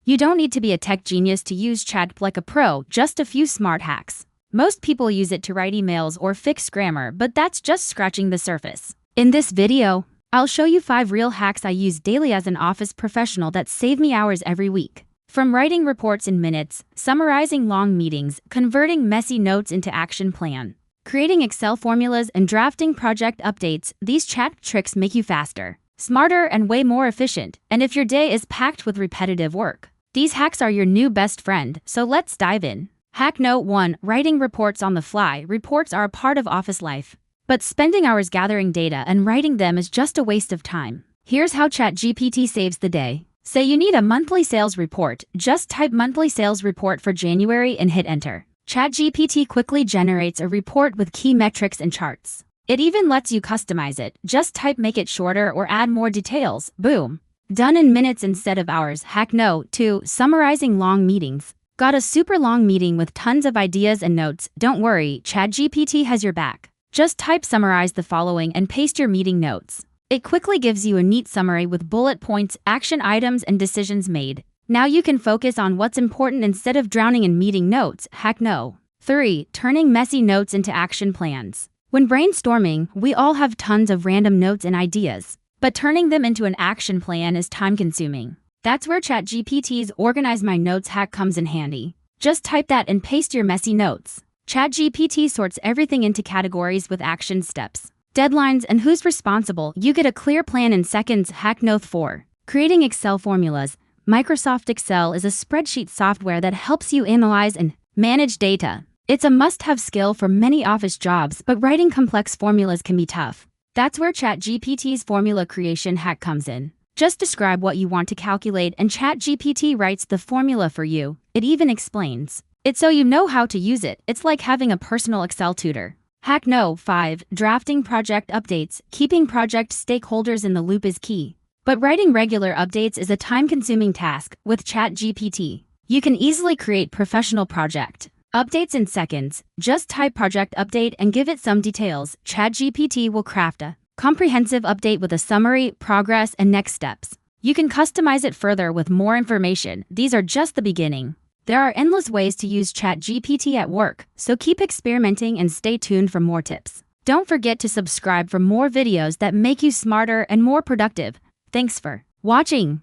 You don't need to be a tech genius to use Chat like a pro, just a few smart hacks. Most people use it to write emails or fix grammar, but that's just scratching the surface. In this video, I'll show you 5 real hacks I use daily as an office professional that save me hours every week. From writing reports in minutes, summarizing long meetings, converting messy notes into action plan, creating Excel formulas, and drafting project updates, these chat tricks make you faster, smarter, and way more efficient. And if your day is packed with repetitive work, these hacks are your new best friend, so let's dive in. Hack Note 1. Writing reports on the fly. Reports are a part of office life, but spending hours gathering data and writing them is just a waste of time. Here's how ChatGPT saves the day. Say you need a monthly sales report, just type monthly sales report for January and hit enter. ChatGPT quickly generates a report with key metrics and charts. It even lets you customize it, just type make it shorter or add more details, boom. Done in minutes instead of hours. Hack Note 2. Summarizing long meetings. Got a super long meeting with tons of ideas and notes? Don't worry, ChatGPT has your back. Just type summarize the following and paste your meeting notes. It quickly gives you a neat summary with bullet points, action items, and decisions made. Now you can focus on what's important instead of drowning in meeting notes. Hack Note 3. Turning messy notes into action plans. When brainstorming, we all have tons of random notes and ideas, but turning them into an action plan is time-consuming. That's where ChatGPT's Organize My Notes hack comes in handy. Just type that and paste your messy notes. ChatGPT sorts everything into categories with action steps, deadlines, and who's responsible. You get a clear plan in seconds. Hack Note 4. Creating Excel formulas. Microsoft Excel is a spreadsheet software that helps you analyze and manage data. It's a must-have skill for many office jobs, but writing complex formulas can be tough. That's where ChatGPT's formula creation hack comes in. Just describe what you want to calculate and ChatGPT writes the formula for you. It even explains it so you know how to use it. It's like having a personal Excel tutor. Hack Note 5. Drafting project updates. Keeping project stakeholders in the loop is key, but writing regular updates is a time-consuming task. With ChatGPT, you can easily create professional project updates in seconds. Just type project update and give it some details. ChatGPT will craft a comprehensive update with a summary, progress, and next steps. You can customize it further with more information. These are just the beginning. There are endless ways to use ChatGPT at work, so keep experimenting and stay tuned for more tips. Don't forget to subscribe for more videos that make you smarter and more productive. Thanks for watching.